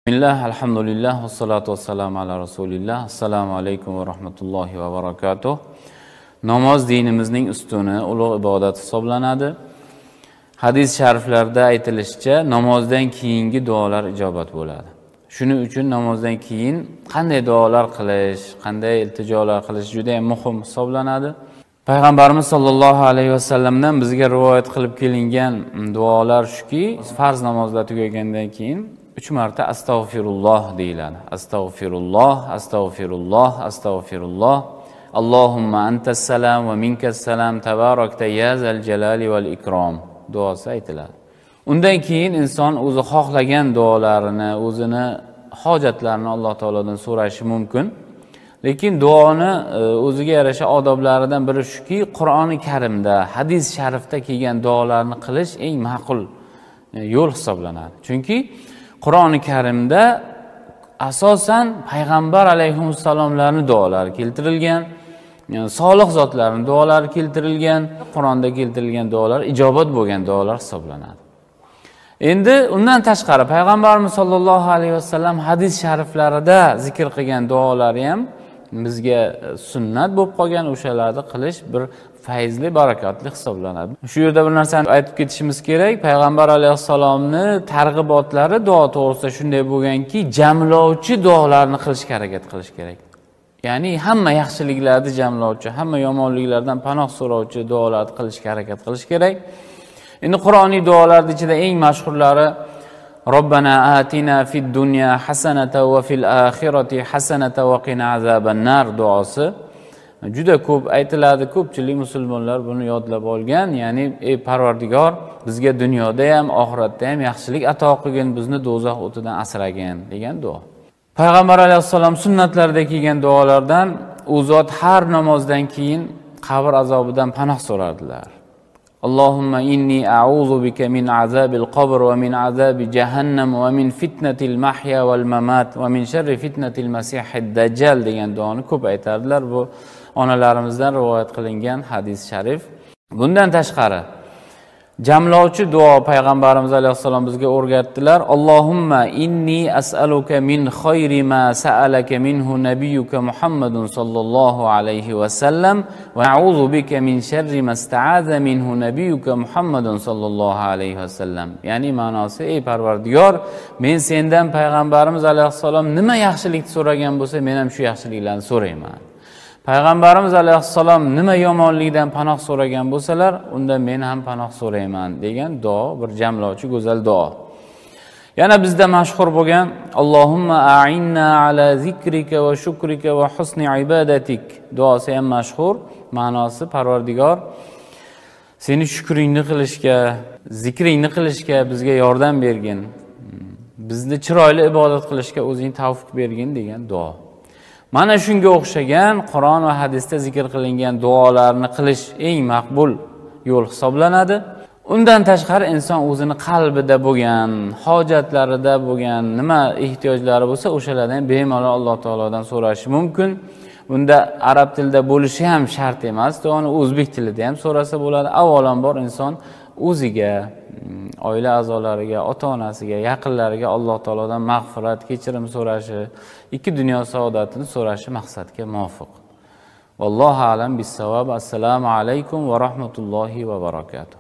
Bismillah, alhamdulillah, vassalatu vassalamu ala rasulillah. Assalomu alaykum va rahmatullohi va barakatuh. Namoz dinimizning ustuni, ulug' ibodat hisoblanadi. Hadis shariflarda aytilishicha, namozdan keyingi duolar ijobat bo'ladi. Shuning uchun namozdan keyin qanday duolar qilish, qanday iltijolar qilish juda ham muhim hisoblanadi. Payg'ambarimiz sollallohu alayhi vasallamdan bizga rivoyat qilib kelingan duolar shuki, farz namozlar tugagandan keyin 3 marta astag'firulloh deyiladi. Astag'firulloh, astag'firulloh, astag'firulloh. Allohumma antas salam va minkas salam tabarakta ya zal jalali val ikrom duosi aytiladi. Undan keyin inson o'zi xohlagan duolarini, o'zini hojatlarini Alloh taolodan so'rashi mumkin. Lekin duoni o'ziga yarasha odoblaridan biri shuki, Qur'oni Karimda, hadis sharifda kelgan duolarni qilish eng ma'qul yo'l hisoblanadi. Chunki Qur'oni Karimda asosan payg'ambar alayhissalomlarning duolari keltirilgan, solih zotlarning duolari keltirilgan, Qur'onda keltirilgan duolar ijobat bo'lgan duolar hisoblanadi. Endi undan tashqari payg'ambarimiz sollallohu alayhi vasallam hadis shariflarida zikr qilgan duolari ham bizga sunnat bo'lib qolgan, o'shalarni qilish bir fayzli, barakatli hisoblanadi. Shu yerda bir narsani aytib ketishimiz kerak. Payg'ambar alayhissalomning targ'ibotlari duo to'g'risida shunday bo'lganki, jamlovchi duolarni qilishga harakat qilish kerak. Ya'ni hamma yaxshiliklarni jamlovchi, hamma yomonliklardan panoh so'rovchi duolarni qilishga harakat qilish kerak. Endi Qur'oniy duolarning ichida eng mashhurlari Robbana atina fid dunya hasanatan va fil akhirati hasanatan va qina azabannar duosi juda ko'p aytiladi. Ko'pchilik musulmonlar buni yodlab olgan. Ya'ni ey Parvardigor, bizga dunyoda ham, oxiratda ham yaxshilik ato qilgin, bizni do'zax o'tidan asragin degan duo. Payg'ambar alayhissalom sunnatlarda kelgan duolardan u zot har namozdan keyin qabr azobidan panoh so'rardilar. Allohumma inni a'udhu bika min azabil qabr va min azabi jahannam va min fitnatil mahya wal mamat va min sharri fitnatil masihid dajjal degan duoni ko'p aytardilar. Bu onalarimizdan rivoyat qilingan hadis sharif. Bundan tashqari jamlovchi duo payg'ambarimiz alayhissalom bizga o'rgatdilar. Allohumma inni as'aluka min khayri ma sa'alaka minhu nabiyyuka Muhammadun sallallohu alayhi va sallam va a'udhu bika min sharri ma sta'aza minhu nabiyyuka Muhammadun sallallohu alayhi va sallam. Ya'ni ma'nosi, ey Parvardigor, men sendan payg'ambarimiz alayhissalom nima yaxshilik so'ragan bo'lsa, men ham shu yaxshiliklarni so'rayman. Payg'ambarimiz alayhissalom nima yomonlikdan panoh so'ragan bo'lsalar, unda men ham panoh so'rayman degan duo bir jamlovchi go'zal duo. Yana bizda mashhur bo'lgan Allohumma a'inna ala zikrika va shukrika va husni ibadatik duosi ham mashhur. Ma'nosi, Parvardigor, seni shukringni qilishga, zikringni qilishga bizga yordam bergin. Bizni chiroyli ibodat qilishga o'zing tavfiq bergin degan duo. Mana shunga o'xshagan Qur'on va hadisda zikr qilingan duolarni qilish eng maqbul yo'l hisoblanadi. Undan tashqari inson o'zini qalbida bo'lgan, hojatlarida bo'lgan nima ehtiyojlari bo'lsa, o'shalardan bemalol Alloh taolodan so'rashi mumkin. Bunda arab tilida bo'lishi ham shart emas, uni o'zbek tilida ham so'rasa bo'ladi. Avvalambor inson o'ziga, oila a'zolariga, ota-onasiga, yaqinlariga Alloh taolodan mag'firat, kechirim so'rashi, ikki dunyo saodatini so'rashi maqsadga muvofiq. Vallohu a'lam bis-savob. Assalomu alaykum va rahmatullohi va barakatuh.